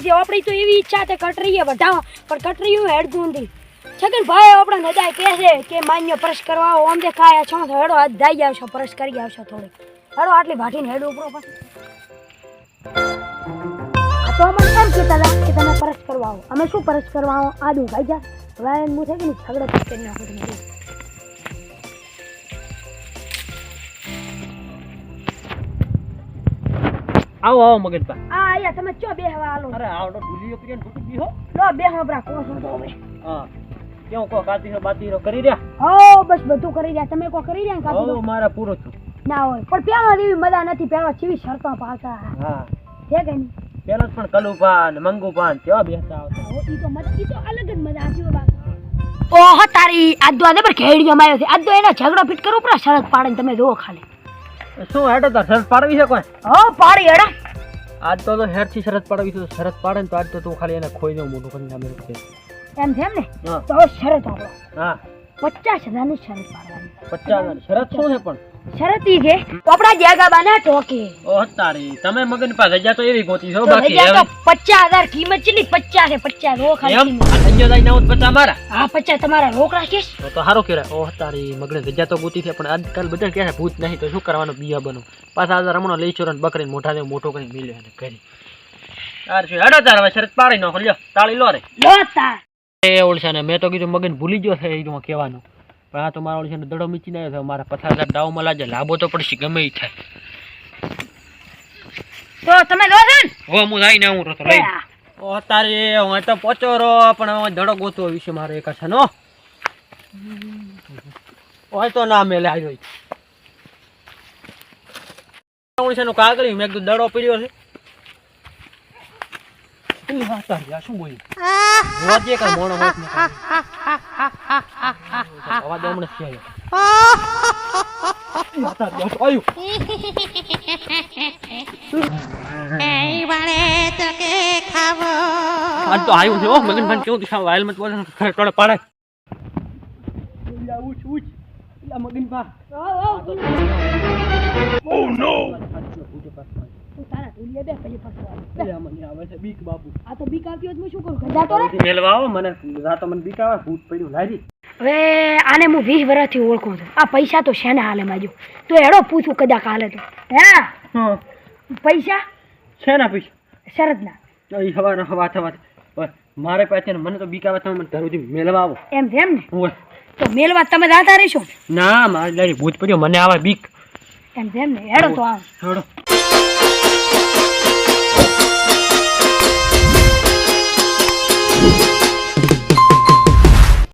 છે આપણી તો એવી ઈચ્છા છે કટરીએ વધાવો પણ કટરીયું હેડતું નથી છગન ભાઈ આપણે નદાય કહે છે કે માન્ય પરસ કરવા આવો આમ દેખાયા છો તો હેડો હાથ દાઈ આવશો પરસ કરી આવશો થોડી હેડો આટલી ભાટીને હેડ ઉપરો પણ આ તો અમને એમ કહેતા હતા કે તમે પરસ કરવા આવો અમે શું પરસ કરવા આવો આદું ખાઈ જા હવે હું થઈ ગયું ઝઘડો કરી નાખો તમે આવો આવો મગનભા આ આયા તમે ચો બેહવા આલો અરે આવડો ઢુલિયો પીને ફૂટી ગયો લો બેહવા બરા કોણ છો તો હવે હા કેવું કો કાતીરો બાતીરો કરી રહ્યા હો બસ બધું કરી રહ્યા તમે કો કરી રહ્યા કાતી હો મારા પૂરો છું ના હોય પણ પેલા જેવી મજા નથી પેલા ચીવી શરતો પાકા હા છે કે નહીં પેલો પણ કલુપાન મંગુપાન કેવા બેસતા આવતા ઓ ઈ તો મજા ઈ તો અલગ જ મજા છે બાપા ઓહો તારી આદો આને પર ખેડી જમાયો છે આદો એનો ઝઘડો ફિટ કરો પર શરત પાડીને તમે જોવો ખાલી શું હેડો તાર શરત પાડવી છે કોઈ હો પાડી હેડા આજ તો હેડ થી શરત પાડવી છે શરત પાડે ને તો આજ તો તું ખાલી એને ખોઈ દઉં મોટું કરીને નામે છે એમ છે ને હા તો શરત આપણો હા 50,000 ની શરત પાડવાની 50,000 શરત શું છે પણ શરત ઈ છે આપડા જાગા બાના ટોકે ઓ તારી તમે મગન પાસે રજા તો એવી ગોતી છો તો બાકી રજા હવે તો 50,000 કિંમત ચેટલી 50 છે 50 રો ખાલી એમ કિંમત. આ સંજય દાઈ ના 50 મારા હા 50 તમારા રોકડા છે તો સારું કહેવાય ઓ તારી મગને રજા તો ગોતી છે પણ આજકાલ બધા કહે છે ભૂત નહીં તો શું કરવાનું બીયા બનો પાછા આ રમણો લઈ ચોરન બકરીને મોઢા દે મોટો કરીને મિલ્યો અને કરી તાર શું હેડો તાર હવે શરત પાડી નાખો લ્યો તાળી લો રે લો તાર એ ઓળશાને મેં તો કીધું મગન ભૂલી ગયો છે એમાં કહેવાનું પણ આ તો મારા ઓળશાને દડો મીચી નાખ્યો છે મારા 50,000 ડાવમાં લાગે લાભો તો પડશે ગમે ઈ થાય તો તમે લો છો ને હો હું જઈને આવું તો લઈ ઓ તારી હું તો પહોંચો રો પણ હવે દડો ગોતવો વિશે મારે એક છે નો હોય તો ના મેલે આવ્યો ઓળશાનું કાગળી મેં કીધું દડો પીડ્યો છે એલી વાત તારી આ શું બોલી રોજે કા મોણો મોટ ને આવા દે હમણાં છે માતા દે આયુ એ વાળે તો કે ખાવો આ તો આયુ છે ઓ મગન ભાઈ કેવું દિશા વાયલ મત બોલે ખરે ટોળે પાડે એલા ઉચ ઉચ એલા મગન ભા ઓ નો તારા ઢોલિયા બે પછી પાછો એલા મને આવે છે બીક બાપુ આ તો બીક આવતી હોય તો હું શું કરું ગધા તો રે મેલવા આવો મને રાતો મને બીક આવે ભૂત પડ્યું લારી હવે આને હું 20 વર્ષથી ઓળખું છું આ પૈસા તો શેને હાલે માજો તો હેડો પૂછું કદાચ હાલે તો હે હા પૈસા છે ના પૈસા શરતના એ હવાના હવા મારે પાસે મને તો બીક આવે તમે મને ઘર સુધી મેલવા આવો એમ છે એમ ને હોય તો મેલવા તમે દાતા રહેશો ના મારે લારી ભૂત પડ્યો મને આવે બીક એમ છે એમ ને હેડો તો આમ છોડો